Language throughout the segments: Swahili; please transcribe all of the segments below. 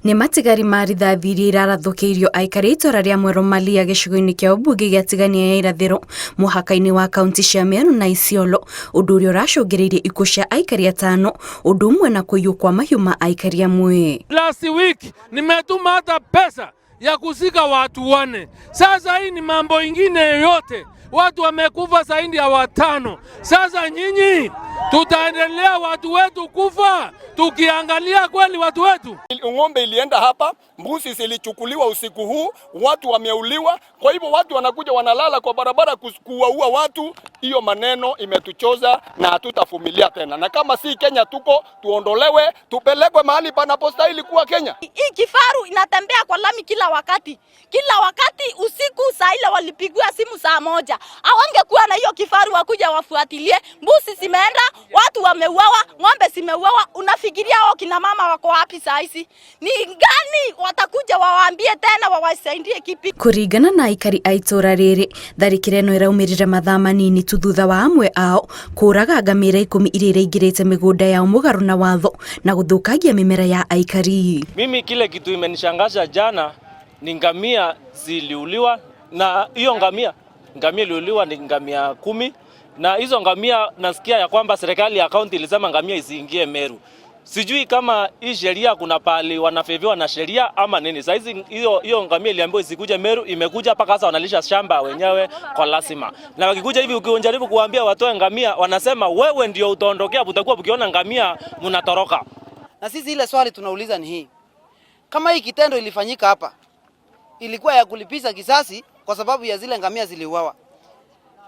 Nĩ matigari ma rithathi iria irarathukirio aikari itora ria Mweru Malia gĩcigo-inĩ kĩa ũmbunge gĩa Tigania ya irathĩro mũhaka-inĩ wa kaunti cia Meru na Isiolo, ũndũ ũrĩa ũracũngĩrĩirie ikuũ cia aikari atano, ũndũ ũmwe na kũiywo kwa mahiũ ma aikari amwe. Last week nimetuma hata pesa ya kuzika watu 4. Sasa hii ni mambo ingine yote. Watu wamekufa zaidi ya 5. Sasa nyinyi tutaendelea watu wetu kufa tukiangalia kweli watu wetu? Ng'ombe ilienda hapa, mbuzi zilichukuliwa usiku huu, watu wameuliwa. Kwa hivyo watu wanakuja wanalala kwa barabara kuwaua watu. Hiyo maneno imetuchoza na hatutavumilia tena. Na kama si Kenya tuko, tuondolewe, tupelekwe mahali panapostahili kuwa Kenya. Hii kifaru inatembea kwa lami kila wakati. Kila wakati usiku saa ile walipigwa simu saa 1. Hawangekuwa na hiyo kifaru wakuja wafuatilie. Mbuzi zimeenda, watu wameuawa, ng'ombe zimeuawa. Unafikiria hao kina mama wako wapi saa hizi? Ni gani watakuja wawaambie tena wawasaidie kipi? Kuringana na aikari a itora rĩrĩ, tharĩkĩra ĩno ĩraumirira mathaa manini tu thutha wa amwe ao kũraga ngamĩra 10 iria iraingĩrĩte mĩgũnda yao mũgarũ na watho na gũthũkangia mĩmera ya aikari. Mimi kile kitu imenishangaza jana ni ngamia ziliuliwa, na hiyo ngamia iliuliwa ni ngamia 10, na hizo ngamia nasikia ya kwamba serikali ya kaunti ilisema ngamia isiingie Meru. Sijui kama hii sheria kuna pali wanafeviwa na sheria ama nini. Sasa hiyo ngamia iliambiwa isikuje Meru, imekuja paka sasa wanalisha shamba wenyewe kwa lazima. Na wakikuja hivi ukijaribu kuambia watoe ngamia, wanasema wewe ndio utaondokea, utakuwa ukiona ngamia mnatoroka. Na sisi ile swali tunauliza ni hii. Kama hii kitendo ilifanyika hapa, ilikuwa ya kulipiza kisasi kwa sababu ya zile ngamia ziliuawa.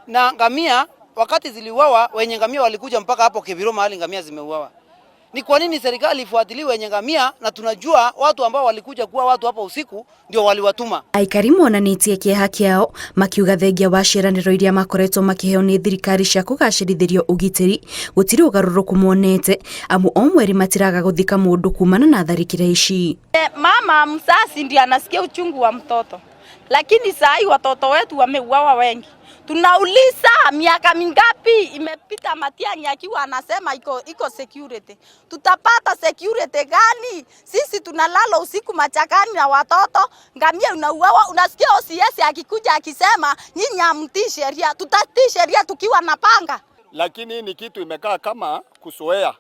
Na ngamia wakati ziliuawa, wenye ngamia walikuja mpaka hapo Kibiro mahali ngamia zimeuawa. Ni kwa nini serikali ifuatilie wenye ngamia na tunajua watu ambao walikuja kuwa watu hapa usiku ndio waliwatuma? Aikari monanĩtie kĩeha kĩao makiuga thengia wa ciĩranĩro iria makoretwo makĩheo nĩ thirikari cia kũgacĩrithĩrio ũgitĩri gũtirĩ ũgarũrũku monete, amu o mweri matiraga gũthika mũndũ kumana na tharĩkĩra ici. Mama msasi ndiye anasikia uchungu wa mtoto, lakini saa hii watoto wetu wameuawa wengi. Tunauliza miaka mingapi imepita Matiang'i akiwa anasema iko security. Tutapata security gani? Sisi tunalala usiku machakani na watoto, ngamia unauawa. Unasikia OCS akikuja akisema nyinyi hamtii sheria. Tutatii sheria tukiwa na panga. Lakini ni kitu imekaa kama kusoea.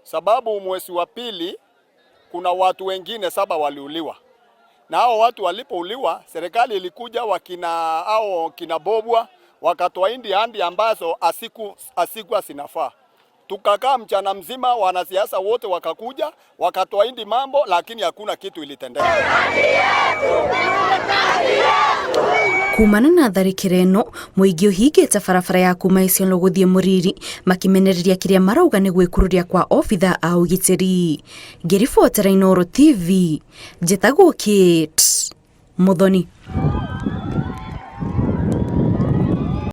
Sababu mwezi wa pili kuna watu wengine 7 waliuliwa. Na hao watu walipouliwa, serikali ilikuja kina Bobwa wakatoa handi ambazo asiku asinafaa. Tukakaa mchana mzima, wanasiasa wote wakakuja wakatoa handi mambo, lakini hakuna kitu ilitendeka. Kumana na tharĩkĩra ĩno, mũingĩ ũhingĩte barabara ya kuma Isiolo gũthiĩ Mũriri makimenereria kĩrĩa marauga nĩ gwĩkururia kwa obitha a ũgitĩri. Ngĩribotera Inooro TV, njĩtagwo Kate Muthoni.